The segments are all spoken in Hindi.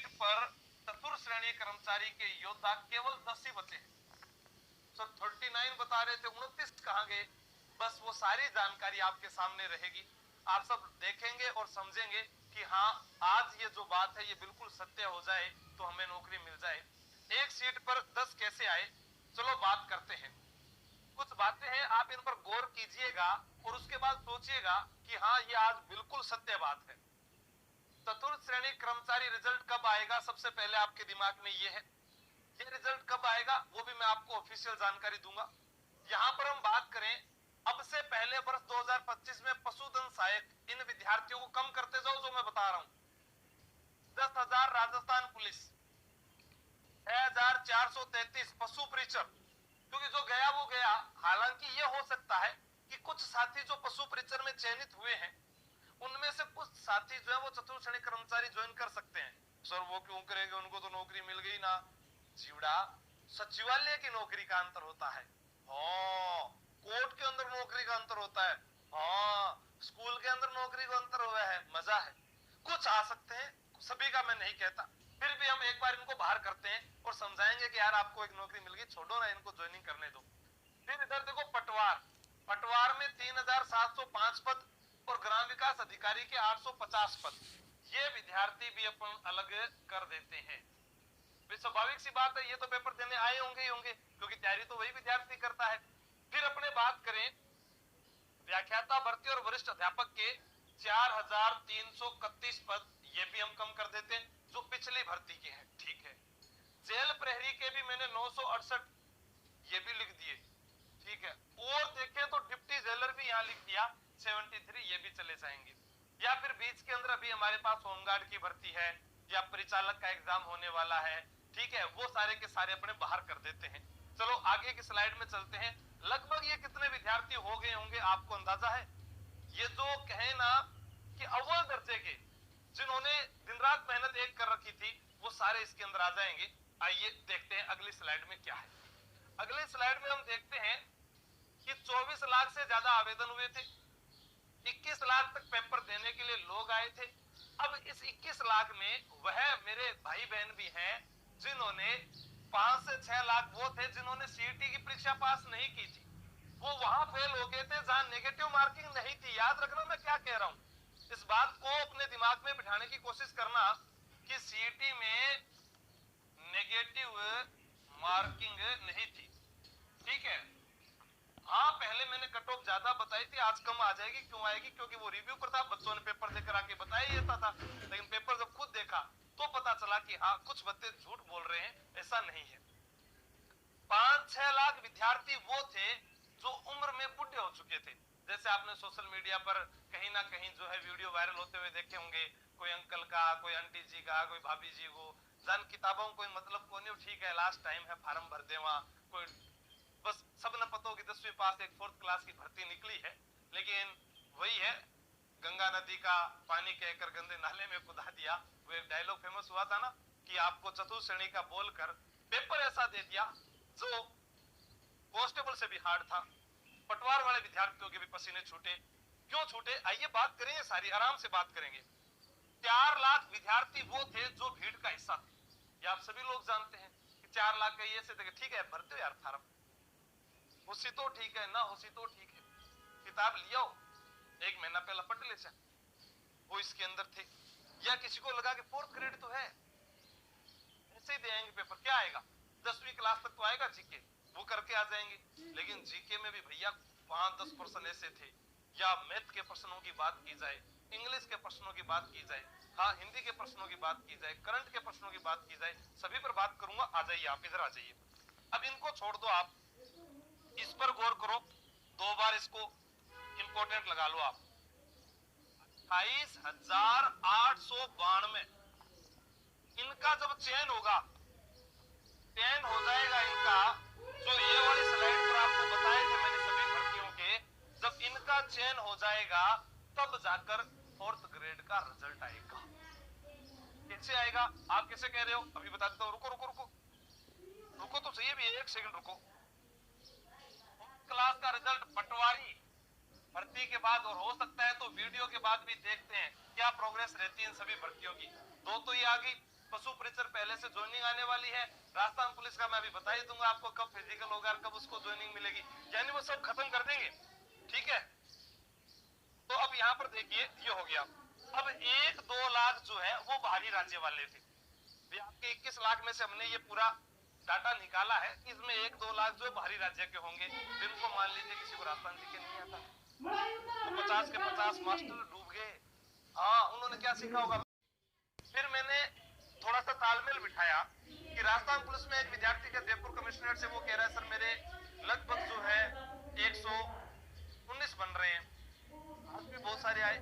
सीट पर चतुर्थ श्रेणी कर्मचारी के योद्धा केवल 10 ही बचे हैं। सर 39 बता रहे थे, 29 कहां गए? बस वो सारी जानकारी आपके सामने रहेगी, आप सब देखेंगे और समझेंगे कि हाँ आज ये जो बात है ये बिल्कुल सत्य हो जाए तो हमें नौकरी मिल जाए। एक सीट पर 10 कैसे आए, चलो बात करते हैं। कुछ बातें हैं, आप इन पर गौर कीजिएगा और उसके बाद सोचिएगा कि हाँ ये आज बिल्कुल सत्य बात है। चतुर्थ श्रेणी कर्मचारी रिजल्ट कब आएगा, सबसे पहले आपके दिमाग में ये है। ये रिजल्ट कब आएगा वो भी मैं आपको ऑफिशियल जानकारी दूंगा। यहां पर हम बात करें, अब से पहले वर्ष 2025 में पशुधन सहायक, इन विद्यार्थियों को कम करते जाओ जो मैं बता रहा हूं। 10,000 राजस्थान पुलिस, 6,433 पशु परीक्षक, क्योंकि जो गया वो गया। हालांकि ये हो सकता है कि कुछ साथी जो पशु परीक्षक में चयनित हुए हैं उनमें से कुछ साथी जो है वो चतुर्थ श्रेणी कर्मचारी ज्वाइन कर सकते हैं। सर वो क्यों करेंगे, उनको तो नौकरी मिल गई ना। जीवड़ा, सचिवालय की नौकरी का अंतर होता है, हाँ कोर्ट के अंदर नौकरी का अंतर होता है, हाँ स्कूल के अंदर नौकरी का अंतर हुआ है। मजा है, कुछ आ सकते हैं, सभी का मैं नहीं कहता, फिर भी हम एक बार इनको बाहर करते हैं और समझाएंगे कि यार आपको एक नौकरी मिल गई, छोड़ो ना इनको, ज्वाइनिंग करने दो। फिर इधर देखो पटवार, पटवार में 3,705 पद और ग्राम विकास अधिकारी के 850 पद। ये विद्यार्थी भी अपन अलग कर देते हैं। स्वाभाविक सी बात है, ये तो पेपर देने आए होंगे ही होंगे, क्योंकि तैयारी तो वही विद्यार्थी करता है। फिर अपने बात करें व्याख्याता भर्ती और वरिष्ठ अध्यापक के 4,331 पद, ये भी हम कम कर देते हैं जो पिछली भर्ती के हैं, ठीक है। जेल प्रहरी के भी मैंने 968 ये भी लिख दिए, ठीक है। और देखें तो डिप्टी जेलर भी यहाँ लिख दिया 73, ये भी चले जाएंगे। या फिर बीच के अंदर अभी हमारे पास होमगार्ड की भर्ती है या परिचालक का एग्जाम होने वाला है, ठीक है, वो सारे के सारे अपने बाहर कर देते हैं। चलो आगे की स्लाइड में चलते हैं। लगभग ये कितने विद्यार्थी हो गए होंगे आपको अंदाजा है? ये जो कहे ना कि अव्वल दर्जे के जिन्होंने दिन रात मेहनत एक कर रखी थी वो सारे इसके अंदर आ जाएंगे। आइए देखते हैं अगली स्लाइड में क्या है। अगली स्लाइड में हम देखते हैं कि 24 लाख से ज्यादा आवेदन हुए थे, 21 लाख तक पेपर देने के लिए लोग आए थे। अब इस 21 लाख में वह मेरे भाई बहन भी हैं जिन्होंने 5 से 6 लाख वो थे जिन्होंने सीईटी की परीक्षा पास नहीं की थी, वो वहां फेल हो गए थे जहां नेगेटिव मार्किंग नहीं थी। याद रखना मैं क्या कह रहा हूं, इस बात को अपने दिमाग में बिठाने की कोशिश करना कि सीईटी में नेगेटिव मार्किंग नहीं थी, ठीक है। हाँ पहले मैंने कट ऑफ ज्यादा बताई थी, आज कम आ जाएगी। क्यों आएगी? क्योंकि वो रिव्यू पर था, बच्चों ने पेपर देकर आके बताया ये था, लेकिन पेपर जब खुद देखा तो पता चला कि हाँ कुछ बच्चे झूठ बोल रहे हैं, ऐसा नहीं है। 5-6 लाख विद्यार्थी वो थे जो उम्र में बुढ़े हो चुके थे। जैसे आपने सोशल मीडिया पर कहीं ना कहीं जो है वीडियो वायरल होते हुए देखे होंगे, कोई अंकल का, कोई आंटी जी का, कोई भाभी जी को, जान किताबों कोई मतलब को नहीं, ठीक है लास्ट टाइम है फार्म भर दे, वहां कोई बस सब न पता हो कि 10वीं पास एक 4th क्लास की भर्ती निकली है, लेकिन वही है गंगा नदी का पानी कहकर गंदे नाले में कुदा दिया। वो एक डायलॉग फेमस हुआ था ना कि आपको चतुर्थ श्रेणी का बोलकर पेपर ऐसा दे दिया जो कांस्टेबल से भी हार्ड था। पटवार वाले विद्यार्थियों के भी पसीने छूटे। क्यों छूटे? आइए बात करेंगे, सारी आराम से बात करेंगे। 4 लाख विद्यार्थी वो थे जो भीड़ का हिस्सा थे, ये आप सभी लोग जानते हैं कि 4 लाख का ये से ठीक है भर दो यार फार्म, उसी तो ठीक है ना, उसी तो ठीक है, किताब लिया हो 1 महीना पहला पढ़ ले जा, वो इसके अंदर थे। या किसी को लगा कि 4th ग्रेड तो है, ऐसे ही देंगे पेपर, क्या आएगा 10वीं क्लास तक तो आएगा जीके, वो करके आ जाएंगे। लेकिन जीके में भी भैया 5-10% ऐसे थे। या मैथ के प्रश्नों की बात की जाए, इंग्लिश के प्रश्नों की बात की जाए, हाँ हिंदी के प्रश्नों की बात की जाए, करंट के प्रश्नों की बात की जाए, सभी पर बात करूंगा। आ जाइए आप इधर आ जाइए। अब इनको छोड़ दो, आप इस पर गौर करो, 2 बार इसको इंपोर्टेंट लगा लो आप। 28,892 इनका जब चयन होगा, चयन हो जाएगा इनका, जो ये वाली स्लाइड पर आपको बताए थे मैंने सभी भर्तियों के, जब इनका चयन हो जाएगा तब जाकर 4th ग्रेड का रिजल्ट आएगा। कैसे आएगा? आप कैसे कह रहे हो? अभी बता देता हूं, रुको रुको रुको रुको तो सही, भी 1 सेकंड रुको। क्लास का रिजल्ट पटवारी भर्ती के बाद, और हो सकता है तो वीडियो के बाद भी देखते हैं क्या प्रोग्रेस रहती है इन सभी भर्तियों की। 2 तो ये आ गई, पशु परिचर पहले से ज्वाइनिंग आने वाली है। राजस्थान पुलिस का मैं अभी बता ही दूंगा आपको कब फिजिकल होगा और कब उसको ज्वाइनिंग मिलेगी, यानी वो सब खत्म कर देंगे। ठीक है, तो अब यहाँ पर देखिए ये हो गया। अब 1-2 लाख जो है वो बाहरी राज्य वाले थे। आपके 21 लाख में से हमने ये पूरा डाटा निकाला है, इसमें 1-2 लाख जो बाहरी राज्य के होंगे, जिनको मान लीजिए किसी को राजस्थान जी के नहीं आता, तो 50 के 50 मास्टर डूब गए। हाँ, उन्होंने क्या सीखा होगा। फिर मैंने थोड़ा सा तालमेल बिठाया कि राजस्थान पुलिस में एक विद्यार्थी का जयपुर कमिश्नरेट से वो कह रहा है सर मेरे लगभग जो है 119 बन रहे हैं, आज भी बहुत सारे आए।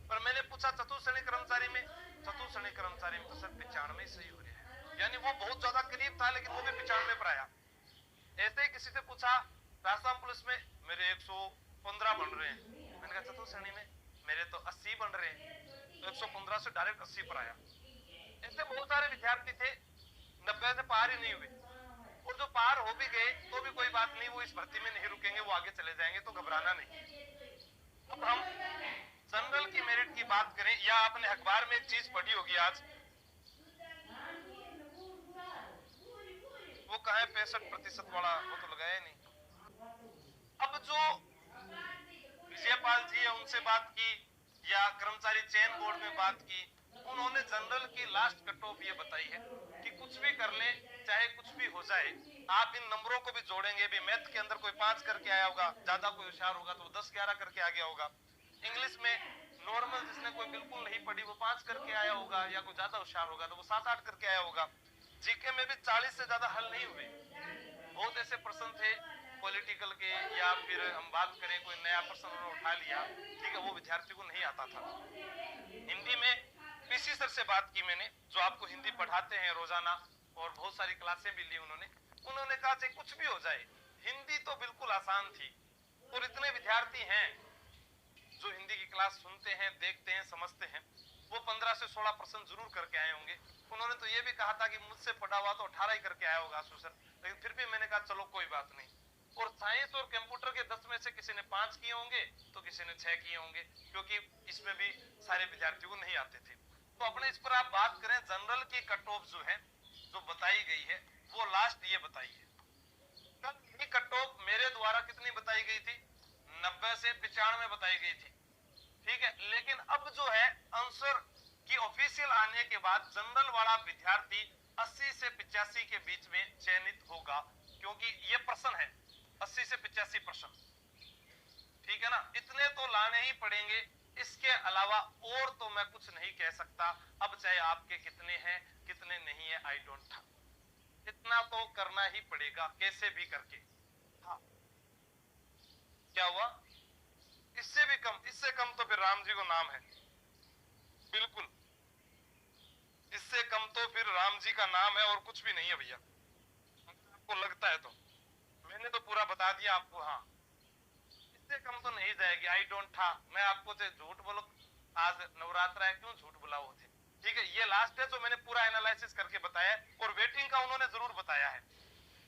पर मैंने पूछा चतुर्श्रेणी कर्मचारी में, चतुर्श्रेणी कर्मचारी में तो सर 95 ही सही हो रहा है, यानी वो बहुत ज्यादा करीब था लेकिन वो भी 95 पर आया। ऐसे ही किसी से पूछा राजस्थान पुलिस में मेरे 115 बन रहे हैं, मैंने कहा चतुर्श्रेणी में मेरे तो 80 बन रहे हैं, तो 115 से डायरेक्ट 80 पर आया। ऐसे बहुत सारे विद्यार्थी थे 90 से पार ही नहीं हुए, और जो पार हो भी गए तो भी कोई बात नहीं, वो इस भर्ती में नहीं रुकेंगे, वो आगे चले जाएंगे, तो घबराना नहीं। अब हम जनरल की मेरिट की बात करें, या आपने अखबार में एक चीज पढ़ी होगी आज, वो कहा है 65% वाला, वो तो लगाया नहीं। अब जो विजयपाल जी है उनसे बात की, या कर्मचारी चयन बोर्ड में बात की, उन्होंने जनरल की लास्ट कट ऑफ ये बताई है कि कुछ भी कर ले, चाहे कुछ भी हो जाए, आप इन नंबरों को भी जोड़ेंगे भी। मैथ के अंदर कोई 5 करके आया होगा, ज्यादा कोई होशियार होगा तो 10-11 करके आ गया होगा। इंग्लिश में नॉर्मल जिसने कोई बिल्कुल नहीं पढ़ी वो 5 करके आया होगा, या कोई ज्यादा होशियार होगा तो वो 7-8 करके आया होगा। जीके में भी 40 से ज्यादा हल नहीं हुए। बहुत ऐसे प्रश्न थे पॉलिटिकल के, या फिर हम बात करें कोई नया प्रश्न उन्होंने उठा लिया, ठीक है, वो विद्यार्थी को नहीं आता था। हिंदी में पीसी सर से बात की मैंने, जो आपको हिंदी पढ़ाते हैं रोजाना, और बहुत सारी क्लासें भी ली उन्होंने कहा चाहे कुछ भी हो जाए, हिंदी तो बिल्कुल आसान थी, और इतने विद्यार्थी हैं जो हिंदी की क्लास सुनते हैं, देखते हैं, समझते हैं, वो 15 से 16 प्रश्न जरूर करके आए होंगे। उन्होंने तो ये भी कहा था कि मुझसे पढ़ा हुआ तो 18 ही करके आया होगा आशु सर, लेकिन फिर भी मैंने कहा चलो कोई बात नहीं। और साइंस और कंप्यूटर के 10 में से किसी ने 5 किए होंगे तो किसी ने 6 किए होंगे, क्योंकि इसमें भी सारे विद्यार्थियों को नहीं आते थे। तो अपने इस पर आप बात करें, जनरल की कट ऑफ जो है जो बताई गई है वो लास्ट ये बताई है। कल ये कट ऑफ मेरे द्वारा कितनी बताई गई थी, 90 से 95 बताई गई थी, ठीक है। लेकिन अब जो है आंसर की ऑफिशियल आने के बाद जनरल वाला विद्यार्थी 80 से 85 के बीच में चयनित होगा, क्योंकि ये प्रश्न है 80 से 85 प्रश्न, ठीक है ना, इतने तो लाने ही पड़ेंगे। इसके अलावा और तो मैं कुछ नहीं कह सकता। अब चाहे आपके कितने हैं कितने नहीं है, आई डोंट नो, इतना तो करना ही पड़ेगा कैसे भी करके। हाँ, क्या हुआ, इससे भी कम, इससे कम तो फिर राम जी को नाम है, बिल्कुल इससे कम तो फिर राम जी का नाम है और कुछ भी नहीं है भैया, आपको लगता है तो। मैंने तो पूरा बता दिया आपको। हाँ, इससे कम तो नहीं जाएगी, आई डोंट था। मैं आपको झूठ बोलो, आज नवरात्र है, क्यों झूठ बोला वो थे, ठीक है। ये लास्ट है जो मैंने पूरा एनालिसिस करके बताया है, और वेटिंग का उन्होंने जरूर बताया है।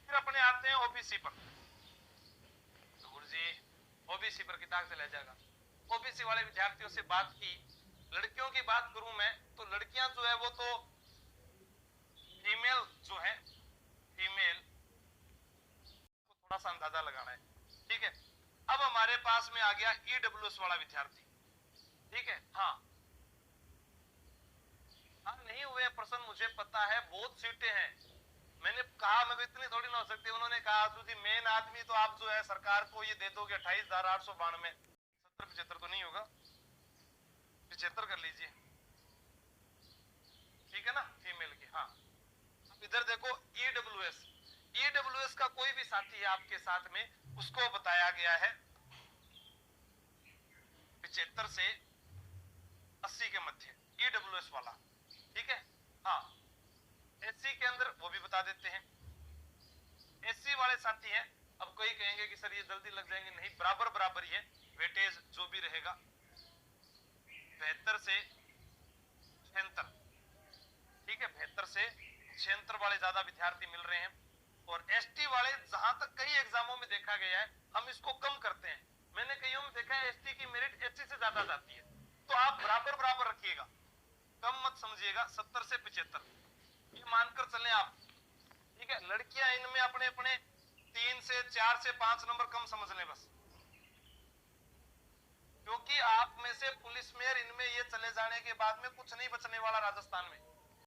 फिर अपने आते हैं ओबीसी पर। तो गुरुजी ओबीसी पर किताब चला जाएगा। ओबीसी वाले विद्यार्थियों से बात की, लड़कियों की बात करूं मैं तो लड़कियां जो है वो तो फीमेल जो है, फीमेल को थोड़ा सा अंदाजा लगाना है, ठीक है। अब हमारे पास में आ गया ईडब्ल्यूएस वाला विद्यार्थी, ठीक है। हाँ, नहीं हुए प्रश्न मुझे पता है, बहुत सीटें हैं। मैंने कहा मैं इतनी थोड़ी ना हो सकती, उन्होंने कहा आशु जी मेन आदमी तो आप जो है सरकार को ये दे दोगे 28,892, 70-75 तो नहीं होगा, 75 कर लीजिए, ठीक है ना, फीमेल की। हाँ, अब इधर देखो ईडब्ल्यूएस, ईडब्ल्यूएस का कोई भी साथी है आपके साथ में, उसको बताया गया है 75 से 80 के मध्य, ईडब्ल्यूएस वाला, ठीक है। हाँ, एससी के अंदर वो भी बता देते हैं, एससी वाले साथी हैं। अब कोई कहेंगे कि सर ये जल्दी लग जाएंगे, नहीं, बराबर बराबर ही है, वेटेज जो भी रहेगा 72 से 76, ठीक है, 72 से 76 वाले ज्यादा विद्यार्थी मिल रहे हैं। और एसटी वाले जहां तक कई एग्जामों में देखा गया है, हम इसको कम करते हैं। मैंने कईयों में देखा है एसटी की मेरिट एससी से ज्यादा जाती है, तो आप बराबर बराबर रखिएगा, कम मत समझिएगा, 70 से 75, ये मानकर चलें आप, ठीक है। लड़कियां इनमें अपने अपने 3 से 4 से 5 नंबर कम समझ लें बस, क्योंकि आप में से पुलिस में इनमें ये चले जाने के बाद में कुछ नहीं बचने वाला राजस्थान में।